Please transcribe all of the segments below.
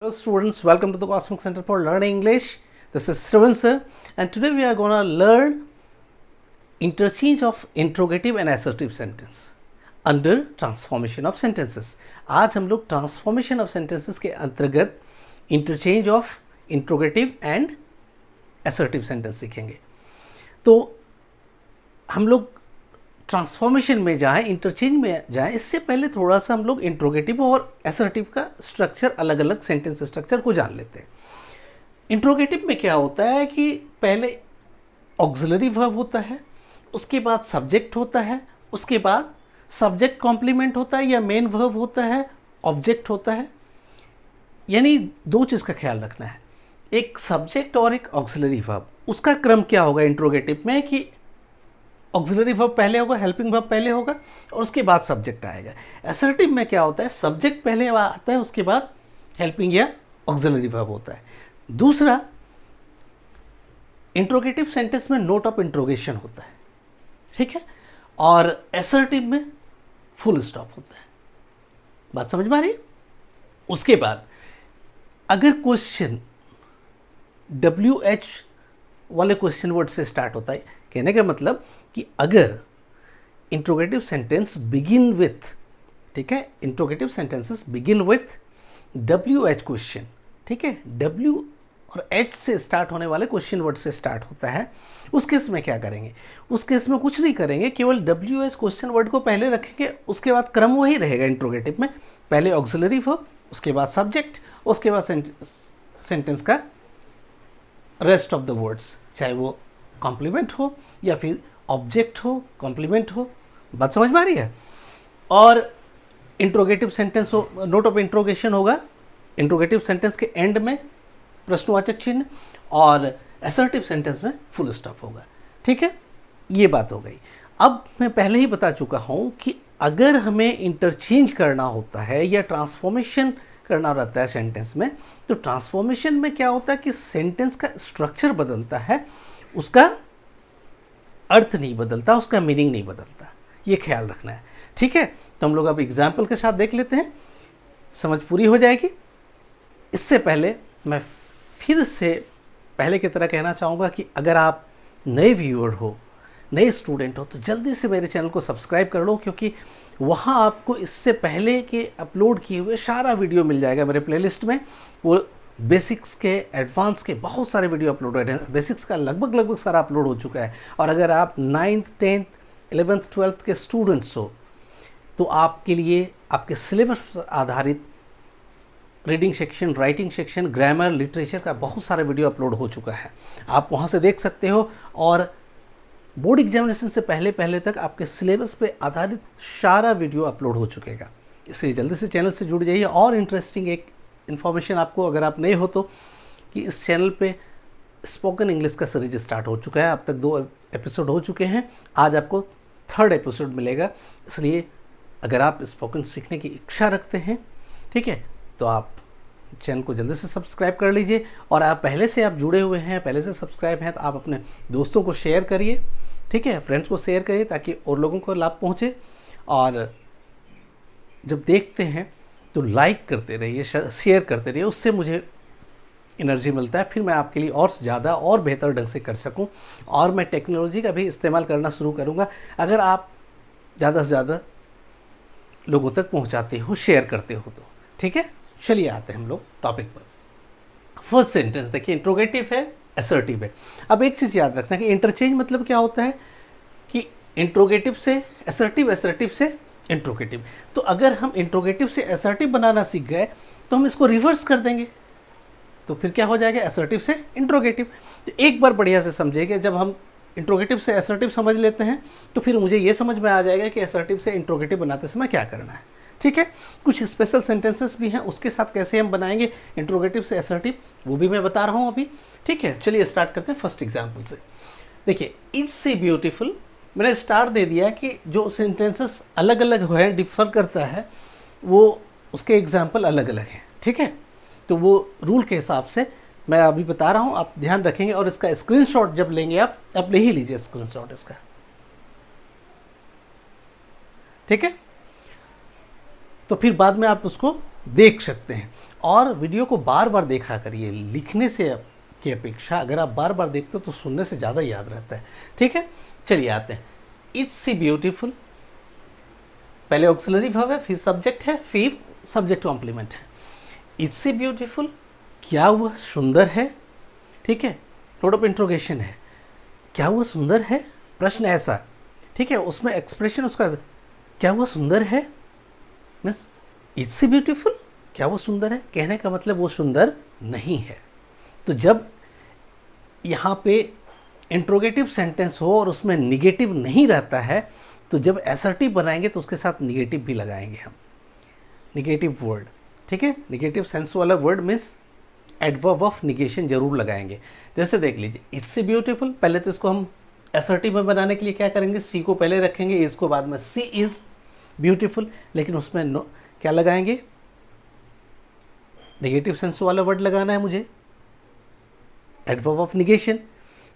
Hello students, welcome to the Cosmic Center for Learning English. This is Shravan sir, and today we are going to learn interchange of interrogative and assertive sentence under transformation of sentences. आज हम लोग transformation of sentences के अंतर्गत interchange of interrogative and assertive sentence सीखेंगे. तो हम लोग transformation में जाएं, इंटरचेंज में जाएं, इससे पहले थोड़ा सा हम लोग इंट्रोगेटिव और असर्टिव का स्ट्रक्चर, अलग अलग सेंटेंस स्ट्रक्चर को जान लेते हैं. इंट्रोगेटिव में क्या होता है कि पहले ऑक्सिलरी वर्ब होता है, उसके बाद सब्जेक्ट होता है, उसके बाद सब्जेक्ट कॉम्प्लीमेंट होता है या मेन वर्ब होता है, ऑब्जेक्ट होता है. यानी दो चीज़ का ख्याल रखना है, एक सब्जेक्ट और एक ऑक्सिलरी वर्ब. उसका क्रम क्या होगा इंट्रोगेटिव में कि ऑक्सिलरी वर्ब पहले होगा, हेल्पिंग वर्ब पहले होगा और उसके बाद सब्जेक्ट आएगा. असर्टिव में क्या होता है, सब्जेक्ट पहले आता है, उसके बाद हेल्पिंग या ऑक्सिलरी वर्ब होता है. दूसरा, इंट्रोगेटिव सेंटेंस में नोट ऑफ इंट्रोगेशन होता है, ठीक है, और असर्टिव में फुल स्टॉप होता है. बात समझ में आ रही है? उसके बाद अगर क्वेश्चन WH वाले क्वेश्चन वर्ड से स्टार्ट होता है, कहने का मतलब कि अगर इंट्रोगेटिव सेंटेंस बिगिन विथ, ठीक है, interrogative sentences begin with WH question, ठीक है, W और H से स्टार्ट होने वाले क्वेश्चन वर्ड से स्टार्ट होता है, उस केस में क्या करेंगे? उस केस में कुछ नहीं करेंगे, केवल WH क्वेश्चन वर्ड को पहले रखेंगे, उसके बाद क्रम वही रहेगा इंट्रोगेटिव में, पहले ऑक्सिलरी वर्ब, उसके बाद सब्जेक्ट, उसके बाद सेंटेंस का रेस्ट ऑफ द वर्ड्स, चाहे वो कॉम्प्लीमेंट हो या फिर ऑब्जेक्ट हो, कॉम्प्लीमेंट हो. बात समझ में आ रही है? और इंट्रोगेटिव सेंटेंस हो, नोट ऑफ इंट्रोगेशन होगा इंट्रोगेटिव सेंटेंस के एंड में प्रश्नवाचक चिन्ह, और असर्टिव सेंटेंस में फुल स्टॉप होगा. ठीक है, ये बात हो गई. अब मैं पहले ही बता चुका हूँ कि अगर हमें इंटरचेंज करना होता है या ट्रांसफॉर्मेशन करना रहता है सेंटेंस में, तो ट्रांसफॉर्मेशन में क्या होता है कि सेंटेंस का स्ट्रक्चर बदलता है, उसका अर्थ नहीं बदलता, उसका मीनिंग नहीं बदलता. ये ख्याल रखना है, ठीक है. तो हम लोग अब एग्जाम्पल के साथ देख लेते हैं, समझ पूरी हो जाएगी. इससे पहले मैं फिर से पहले की तरह कहना चाहूँगा कि अगर आप नए व्यूअर हो, नए स्टूडेंट हो, तो जल्दी से मेरे चैनल को सब्सक्राइब कर लो, क्योंकि वहाँ आपको इससे पहले के अपलोड किए हुए सारा वीडियो मिल जाएगा मेरे प्लेलिस्ट में. वो बेसिक्स के, एडवांस के बहुत सारे वीडियो अपलोड हो रहे हैं. बेसिक्स का लगभग सारा अपलोड हो चुका है. और अगर आप 9th 10th 11th 12th के स्टूडेंट्स हो, तो आपके लिए आपके सिलेबस पर आधारित reading section, writing section, grammar, literature का बहुत सारा वीडियो अपलोड हो चुका है. आप वहाँ से देख सकते हो. और बोर्ड एग्जामिनेशन से पहले तक आपके सिलेबस पे आधारित सारा वीडियो अपलोड हो चुकेगा. इसलिए जल्दी से चैनल से जुड़ जाइए. और इंटरेस्टिंग एक इन्फॉर्मेशन आपको, अगर आप नए हो तो, कि इस चैनल पे स्पोकन इंग्लिश का सीरीज स्टार्ट हो चुका है. अब तक 2 एपिसोड हो चुके हैं, आज आपको 3rd एपिसोड मिलेगा. इसलिए अगर आप स्पोकन सीखने की इच्छा रखते हैं, ठीक है, तो आप चैनल को जल्दी से सब्सक्राइब कर लीजिए. और आप पहले से आप जुड़े हुए हैं, पहले से सब्सक्राइब हैं, तो आप अपने दोस्तों को शेयर करिए, ठीक है, फ्रेंड्स को शेयर करिए, ताकि और लोगों को लाभ पहुँचे. और जब देखते हैं तो लाइक करते रहिए, शेयर करते रहिए, उससे मुझे एनर्जी मिलता है, फिर मैं आपके लिए और ज़्यादा और बेहतर ढंग से कर सकूं. और मैं टेक्नोलॉजी का भी इस्तेमाल करना शुरू करूंगा, अगर आप ज़्यादा से ज़्यादा लोगों तक पहुंचाते हो, शेयर करते हो तो. ठीक है, चलिए आते हैं हम लोग टॉपिक पर. फर्स्ट सेंटेंस देखिए, इंट्रोगेटिव है, असर्टिव है. अब एक चीज़ याद रखना कि इंटरचेंज मतलब क्या होता है कि इंट्रोगेटिव से असर्टिव, असर्टिव से इंट्रोगेटिव. तो अगर हम इंट्रोगेटिव से असर्टिव बनाना सीख गए, तो हम इसको रिवर्स कर देंगे, तो फिर क्या हो जाएगा, असर्टिव से इंट्रोगेटिव. तो एक बार बढ़िया से समझिएगा, जब हम इंट्रोगेटिव से असर्टिव समझ लेते हैं, तो फिर मुझे ये समझ में आ जाएगा कि असर्टिव से इंट्रोगेटिव बनाते समय क्या करना है. ठीक है, कुछ स्पेशल सेंटेंसेस भी हैं, उसके साथ कैसे हम बनाएंगे इंट्रोगेटिव से असर्टिव, वो भी मैं बता रहा हूँ अभी. ठीक है, चलिए स्टार्ट करते हैं फर्स्ट एग्जाम्पल से. देखिए, इज से ब्यूटीफुल, मैंने स्टार दे दिया कि जो सेंटेंसेस अलग अलग है, डिफर करता है, वो उसके एग्जाम्पल अलग अलग हैं. ठीक है, तो वो रूल के हिसाब से मैं अभी बता रहा हूँ, आप ध्यान रखेंगे. और इसका स्क्रीनशॉट जब लेंगे आप ले ही लीजिए स्क्रीनशॉट इसका. ठीक है, तो फिर बाद में आप उसको देख सकते हैं. और वीडियो को बार बार देखा करिए, लिखने से की अपेक्षा अगर आप बार बार देखते हो तो सुनने से ज़्यादा याद रहता है। ठीक है, चलिए आते हैं। इज सी ब्यूटीफुल, पहले ऑक्सिलरी वर्ब है, फिर सब्जेक्ट है, फिर सब्जेक्ट कॉम्प्लीमेंट है। इज सी ब्यूटीफुल, क्या वह सुंदर है। ठीक है, नोट ऑफ इंट्रोगेशन है, क्या वह सुंदर है, प्रश्न ऐसा। ठीक है, उसमें एक्सप्रेशन उसका, क्या वह सुंदर है, मीन्स इज सी ब्यूटीफुल, क्या वो सुंदर है, कहने का मतलब वो सुंदर नहीं है। तो जब यहाँ पे इंट्रोगेटिव सेंटेंस हो और उसमें निगेटिव नहीं रहता है, तो जब असर्टिव बनाएंगे तो उसके साथ निगेटिव भी लगाएंगे हम, निगेटिव वर्ड। ठीक है, निगेटिव सेंस वाला word means adverb of negation जरूर लगाएंगे। जैसे देख लीजिए, इज सी ब्यूटीफुल, पहले तो इसको हम असर्टिव में बनाने के लिए क्या करेंगे, सी को पहले रखेंगे, इज को बाद में। सी इज ब्यूटीफुल, लेकिन उसमें नो क्या लगाएंगे, नेगेटिव सेंस वाला वर्ड लगाना है मुझे, एडवर्ब ऑफ निगेशन,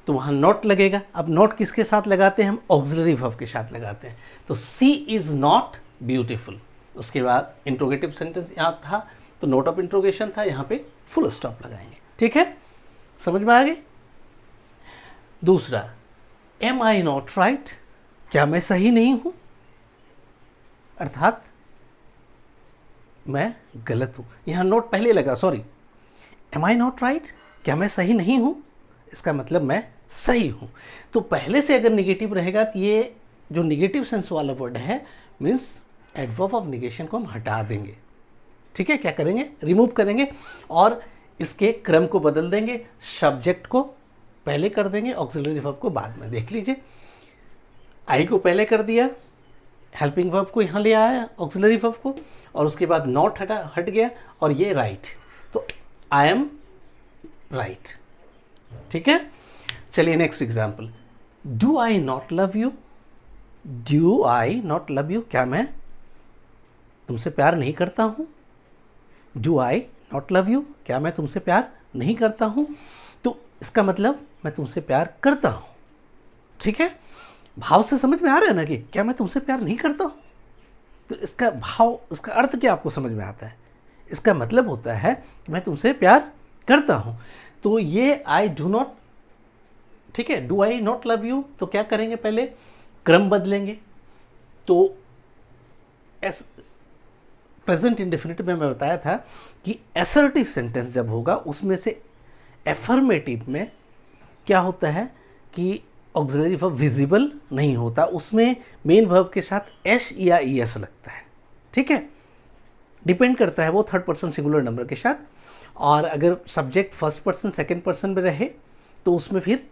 तो वहाँ नॉट लगेगा। अब नॉट किसके साथ लगाते हैं हम, ऑक्सिलरी वर्ब के साथ लगाते हैं। तो सी इज नॉट ब्यूटीफुल, उसके बाद इंट्रोगेटिव सेंटेंस यहाँ था तो नोट ऑफ इंट्रोगेशन था, यहाँ पे फुल स्टॉप लगाएंगे। ठीक है, समझ में आ गई। दूसरा, एम आई नॉट राइट, क्या मैं सही नहीं हूं, अर्थात मैं गलत हूं। यहां नोट पहले लगा, sorry, am I not right, क्या मैं सही नहीं हूं, इसका मतलब मैं सही हूं। तो पहले से अगर निगेटिव रहेगा तो ये जो निगेटिव सेंस वाला वर्ड है मीन्स एडवर्ब ऑफ निगेशन को हम हटा देंगे। ठीक है, क्या करेंगे, रिमूव करेंगे और इसके क्रम को बदल देंगे, सब्जेक्ट को पहले कर देंगे, ऑक्सिलरी वर्ब को बाद में। देख लीजिए, आई को पहले कर दिया, हेल्पिंग वर्ब को यहाँ ले आया, ऑक्सिलरी वर्ब को, और उसके बाद नॉट हट गया और ये राइट, तो आई एम राइट। ठीक है, चलिए next example, do I not love you, do I not love you, क्या मैं तुमसे प्यार नहीं करता हूँ, do I not love you, क्या मैं तुमसे प्यार नहीं करता हूँ। तो इसका मतलब मैं तुमसे प्यार करता हूँ। ठीक है, भाव से समझ में आ रहा है ना कि क्या मैं तुमसे प्यार नहीं करता हूँ। तो इसका भाव, इसका अर्थ क्या आपको समझ में आता है, इसका मतलब होता है कि मैं तुमसे प्यार करता हूँ। तो ये आई डू नॉट, ठीक है, do I not love you, तो क्या करेंगे, पहले क्रम बदलेंगे। तो प्रेजेंट इंडेफिनिटिव में मैं बताया था कि असर्टिव सेंटेंस जब होगा उसमें से एफर्मेटिव में क्या होता है कि ऑक्सिलरी वर्ब विजिबल नहीं होता, उसमें मेन वर्ब के साथ एस या ईएस लगता है। ठीक है, डिपेंड करता है वो थर्ड पर्सन सिंगुलर नंबर के साथ। और अगर subject first person second person में रहे तो उसमें फिर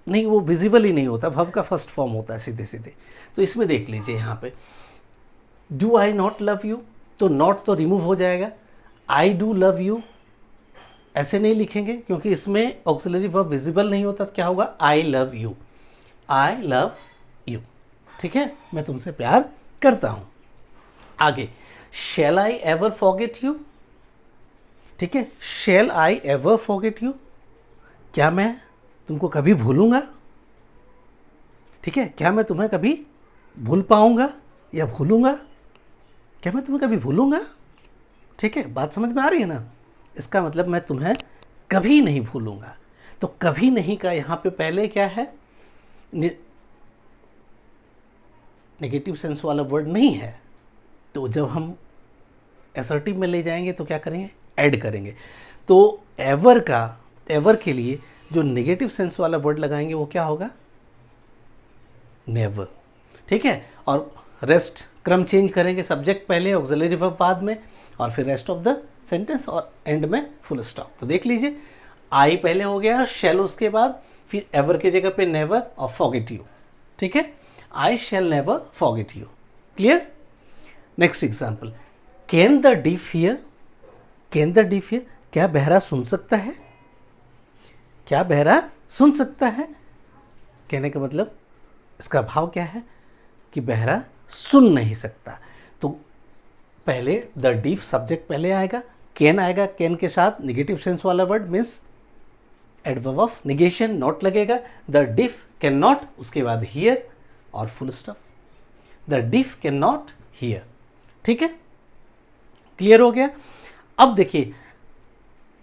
नहीं, वो विजिबल ही नहीं होता, वर्ब का फर्स्ट फॉर्म होता है सीधे सीधे। तो इसमें देख लीजिए, यहाँ पे do I not love you, तो नॉट तो रिमूव हो जाएगा, आई डू लव यू ऐसे नहीं लिखेंगे क्योंकि इसमें ऑक्सिलरी वर्ब विजिबल नहीं होता। तो क्या होगा, I love you, I love you. ठीक है, मैं तुमसे प्यार करता हूं। आगे, शैल आई एवर फॉरगेट यू, ठीक है, शैल आई एवर फॉरगेट यू, क्या मैं तुमको कभी भूलूंगा। ठीक है, क्या मैं तुम्हें कभी भूल पाऊंगा या भूलूंगा, क्या मैं तुम्हें कभी भूलूंगा। ठीक है, बात समझ में आ रही है ना, इसका मतलब मैं तुम्हें कभी नहीं भूलूंगा। तो कभी नहीं का यहाँ पे पहले क्या है, नेगेटिव सेंस वाला वर्ड नहीं है। तो जब हम असर्टिव में ले जाएंगे तो क्या करेंगे, ऐड करेंगे। तो एवर का, एवर के लिए जो नेगेटिव सेंस वाला वर्ड लगाएंगे वो क्या होगा, नेवर। ठीक है, और रेस्ट क्रम चेंज करेंगे, सब्जेक्ट पहले, ऑक्सिलरी वर्ब बाद में, और फिर रेस्ट ऑफ द सेंटेंस और एंड में फुल स्टॉप। तो देख लीजिए, आई पहले हो गया, शैल उसके बाद, फिर एवर की जगह पे नेवर और फॉरगेट यू। ठीक है, I shall never forget you. Clear. Next example, can the deaf hear, can the deaf hear, क्या बहरा सुन सकता है, क्या बहरा सुन सकता है। कहने का मतलब इसका भाव क्या है कि बहरा सुन नहीं सकता। तो पहले द डीफ सब्जेक्ट पहले आएगा, कैन आएगा, कैन के साथ नेगेटिव सेंस वाला word means adverb of negation, not लगेगा। द डिफ कैन नॉट, उसके बाद हियर और full stop. The diff can not here. ठीक है, क्लियर हो गया। अब देखिए,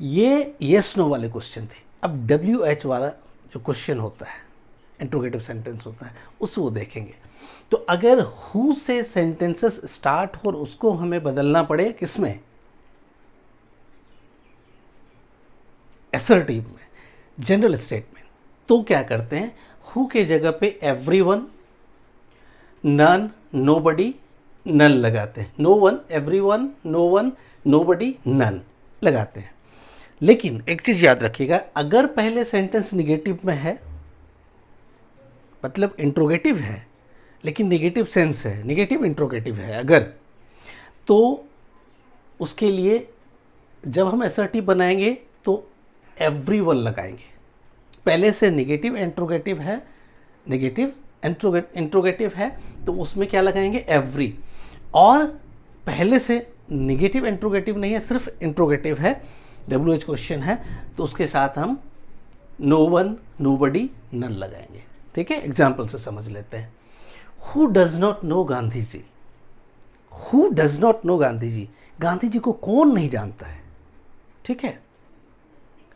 ये येस नो वाले क्वेश्चन थे। अब WH वाला जो क्वेश्चन होता है, इंट्रोगेटिव सेंटेंस होता है, उसको देखेंगे। तो अगर हु से सेंटेंसेस स्टार्ट हो और उसको हमें बदलना पड़े किसमें, असर्टिव में, जनरल स्टेटमेंट, तो क्या करते हैं, हु के जगह पे एवरीवन, नन, नोबडी, नन लगाते हैं। No one, everyone, no one, nobody, none लगाते हैं। लेकिन एक चीज याद रखिएगा, अगर पहले सेंटेंस निगेटिव में है, मतलब इंट्रोगेटिव है लेकिन निगेटिव सेंस है, निगेटिव इंट्रोगेटिव है अगर, तो उसके लिए जब हम असर्टिव बनाएंगे तो एवरीवन लगाएंगे। पहले से निगेटिव इंट्रोगेटिव है, निगेटिव इंट्रोगेटिव है, तो उसमें क्या लगाएंगे, एवरी। और पहले से निगेटिव इंट्रोगेटिव नहीं है, सिर्फ इंट्रोगेटिव है, WH क्वेश्चन है, तो उसके साथ हम नो वन, नोबडी, नन लगाएंगे। ठीक है, एग्जाम्पल से समझ लेते हैं। Who does not know Gandhi ji, who does not know Gandhi ji, Gandhi ji को कौन नहीं जानता है। ठीक है,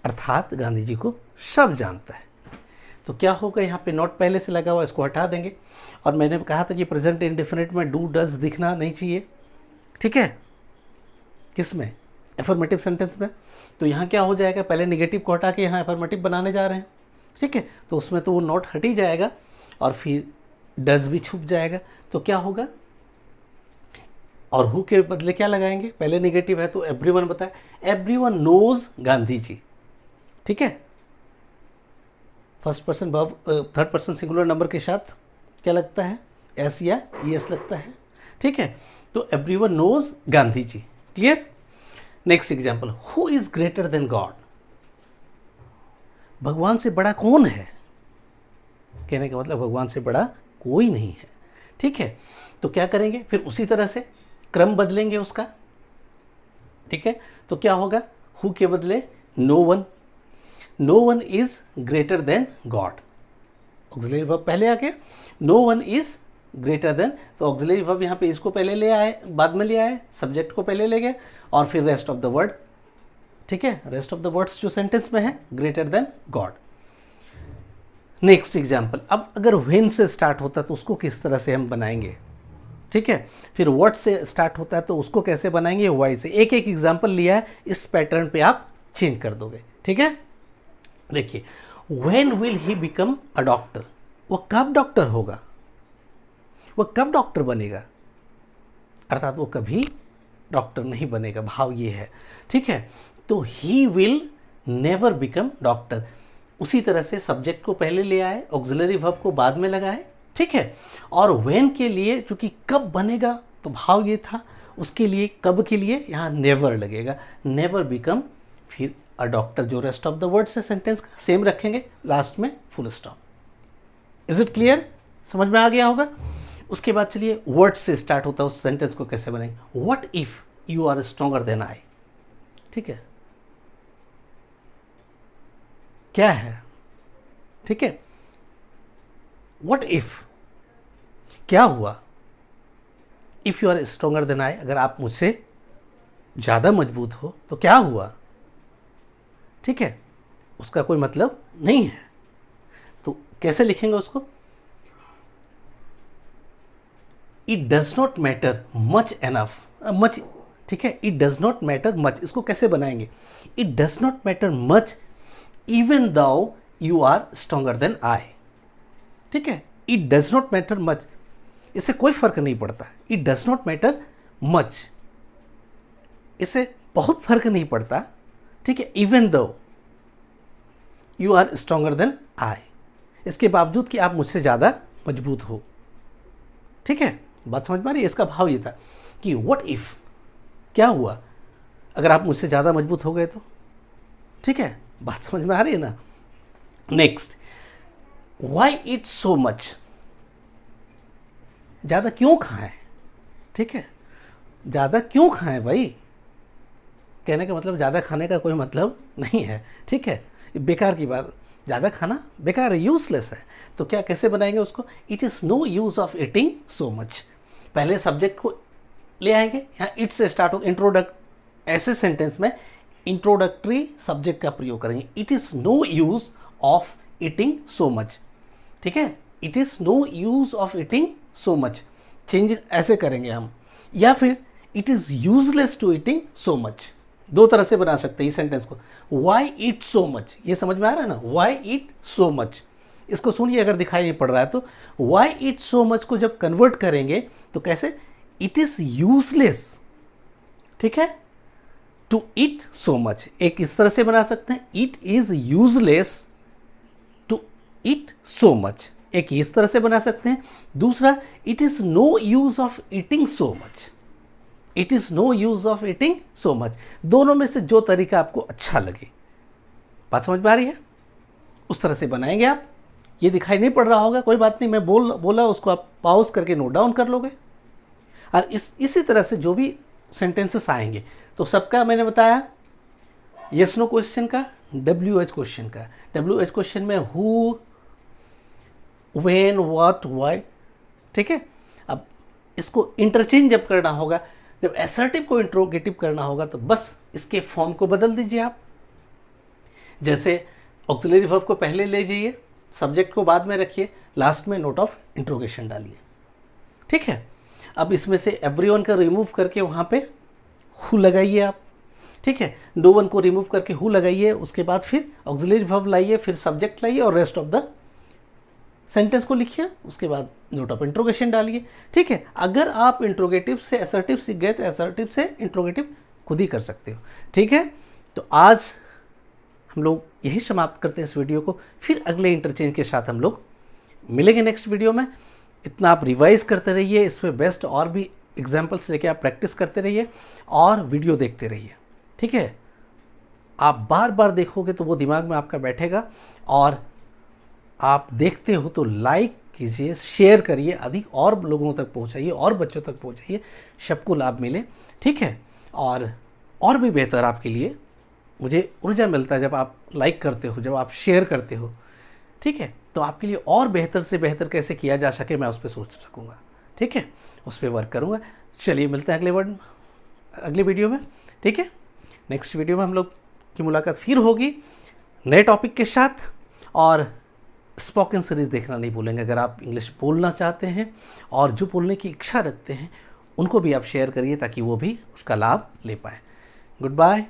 अर्थात गांधी जी को सब जानता है। तो क्या होगा, यहाँ पे नॉट पहले से लगा हुआ, इसको हटा देंगे। और मैंने कहा था कि प्रेजेंट इंडेफिनिट में डू डज दिखना नहीं चाहिए। ठीक है, किसमें, एफर्मेटिव सेंटेंस में। तो यहाँ क्या हो जाएगा, पहले निगेटिव को हटा के यहाँ एफर्मेटिव बनाने जा रहे हैं। ठीक है, तो उसमें तो वो नॉट हट ही जाएगा और फिर डज भी छुप जाएगा। तो क्या होगा, और हु के बदले क्या लगाएंगे, पहले निगेटिव है तो एवरीवन बताए, एवरीवन नोज गांधी जी। ठीक है, first person verb, third person singular number के साथ क्या लगता है, एस या ईएस लगता है। ठीक है, तो everyone knows Gandhi ji. Clear. Next example, who is greater than God, भगवान से बड़ा कौन है। कहने का मतलब भगवान से बड़ा कोई नहीं है। ठीक है, तो क्या करेंगे, फिर उसी तरह से क्रम बदलेंगे उसका। ठीक है, तो क्या होगा, हु के बदले no one, no one is greater than God, auxiliary verb पहले आ गया, no one is greater than, तो ऑक्सिलरी वर्ब यहाँ पे इसको पहले ले आए, बाद में ले आए, सब्जेक्ट को पहले ले गए, और फिर रेस्ट ऑफ द वर्ड। ठीक है, रेस्ट ऑफ द वर्ड्स जो सेंटेंस में है, greater than God. Next example, अब अगर व्हेन से स्टार्ट होता है तो उसको किस तरह से हम बनाएंगे। ठीक है, फिर व्हाट से स्टार्ट होता है तो उसको कैसे बनाएंगे, वाई से। एक एक एग्जाम्पल लिया है, इस पैटर्न पे आप चेंज कर दोगे। ठीक है, देखिए, when will he become a doctor, वो कब डॉक्टर होगा, वो कब डॉक्टर बनेगा, अर्थात वो कभी डॉक्टर नहीं बनेगा, भाव ये है। ठीक है, तो he will never become doctor. उसी तरह से सब्जेक्ट को पहले ले आए, ऑक्सिलरी वर्ब को बाद में लगाए। ठीक है, और व्हेन के लिए चूंकि कब बनेगा तो भाव ये था, उसके लिए कब के लिए यहाँ नेवर लगेगा, नेवर बिकम, फिर अ डॉक्टर, जो रेस्ट ऑफ द वर्ड से सेंटेंस का सेम रखेंगे, लास्ट में full stop. Is it clear, समझ में आ गया होगा। उसके बाद चलिए वर्ड से स्टार्ट होता है, उस सेंटेंस को कैसे बनाएंगे। What if you are stronger than I. ठीक है, क्या है, ठीक है, व्हाट इफ, क्या हुआ, if you are stronger than I, अगर आप मुझसे ज्यादा मजबूत हो तो क्या हुआ। ठीक है, उसका कोई मतलब नहीं है, तो कैसे लिखेंगे उसको, it does not matter much enough, much. ठीक है, it does not matter much, इसको कैसे बनाएंगे, it does not matter much even though you are stronger than I. ठीक है, it does not matter much, इससे कोई फर्क नहीं पड़ता। It does not matter much, इससे बहुत फर्क नहीं पड़ता। ठीक है, even though you are stronger than I, इसके बावजूद कि आप मुझसे ज़्यादा मजबूत हो। ठीक है, बात समझ में आ रही है। इसका भाव ये था कि व्हाट इफ, क्या हुआ अगर आप मुझसे ज़्यादा मजबूत हो गए तो। ठीक है, बात समझ में आ रही है ना। Next, why it so much, ज़्यादा क्यों खाएं। ठीक है, ज़्यादा क्यों खाएं भाई, कहने का मतलब ज़्यादा खाने का कोई मतलब नहीं है। ठीक है, बेकार की बात, ज़्यादा खाना बेकार है, यूजलेस है। तो क्या कैसे बनाएंगे उसको, it is no use of eating so much. पहले सब्जेक्ट को ले आएंगे, यहाँ इट से स्टार्ट हो, इंट्रोडक्ट, ऐसे सेंटेंस में इंट्रोडक्टरी सब्जेक्ट का प्रयोग करेंगे। It is no use of eating so much, ठीक है, it is no use of eating so much, change ऐसे करेंगे हम। या फिर it is useless to eating so much, दो तरह से बना सकते हैं इस सेंटेंस को। वाई ईट सो मच, ये समझ में आ रहा है ना, वाई ईट सो मच, इसको सुनिए अगर दिखाई नहीं पड़ रहा है तो। वाई ईट सो मच को जब कन्वर्ट करेंगे तो कैसे, इट इज़ यूजलेस, ठीक है, टू ईट सो मच, एक इस तरह से बना सकते हैं, it is useless to eat so much, एक इस तरह से बना सकते हैं। दूसरा, it is no use of eating so much, it is no use of eating so much. दोनों में से जो तरीका आपको अच्छा लगे, बात समझ में आ रही है, उस तरह से बनाएंगे आप। ये दिखाई नहीं पड़ रहा होगा, कोई बात नहीं, मैं बोला उसको आप पॉज करके नोट डाउन कर लोगे। और इसी तरह से जो भी सेंटेंसेस आएंगे, तो सबका मैंने बताया यस नो क्वेश्चन का, WH क्वेश्चन का। WH क्वेश्चन में हु, व्हेन, व्हाट, व्हाई, ठीक है। अब इसको इंटरचेंज जब करना होगा, जब असर्टिव को इंट्रोगेटिव करना होगा, तो बस इसके फॉर्म को बदल दीजिए आप। जैसे ऑक्सिलरी वर्ब को पहले ले जाइए, सब्जेक्ट को बाद में रखिए, लास्ट में नोट ऑफ इंट्रोगेशन डालिए, ठीक है। अब इसमें से एवरीवन का रिमूव करके वहाँ पे हु लगाइए आप, ठीक है। नो वन को रिमूव करके हु लगाइए, उसके बाद फिर ऑक्सिलरी वर्ब लाइए, फिर सब्जेक्ट लाइए और रेस्ट ऑफ द सेंटेंस को लिखिए, उसके बाद नोट ऑफ इंट्रोगेशन डालिए, ठीक है। अगर आप इंट्रोगेटिव से असर्टिव सीख गए तो असर्टिव से इंट्रोगेटिव खुद ही कर सकते हो, ठीक है। तो आज हम लोग यही समाप्त करते हैं इस वीडियो को, फिर अगले इंटरचेंज के साथ हम लोग मिलेंगे नेक्स्ट वीडियो में। इतना आप रिवाइज करते रहिए, इसमें बेस्ट और भी एग्जाम्पल्स लेके आप प्रैक्टिस करते रहिए और वीडियो देखते रहिए, ठीक है। आप बार बार देखोगे तो वो दिमाग में आपका बैठेगा, और आप देखते हो तो लाइक कीजिए, शेयर करिए, अधिक और लोगों तक पहुंचाइए और बच्चों तक पहुंचाइए, सबको लाभ मिले, ठीक है। और भी बेहतर आपके लिए मुझे ऊर्जा मिलता है जब आप लाइक करते हो, जब आप शेयर करते हो, ठीक है। तो आपके लिए और बेहतर से बेहतर कैसे किया जा सके मैं उस पर सोच सकूँगा, ठीक है, उस पर वर्क करूँगा। चलिए मिलते हैं अगले वीडियो में, ठीक है। नेक्स्ट वीडियो में हम लोग की मुलाकात फिर होगी नए टॉपिक के साथ, और स्पोकन सीरीज़ देखना नहीं भूलेंगे। अगर आप इंग्लिश बोलना चाहते हैं और जो बोलने की इच्छा रखते हैं, उनको भी आप शेयर करिए ताकि वो भी उसका लाभ ले पाए। Good bye.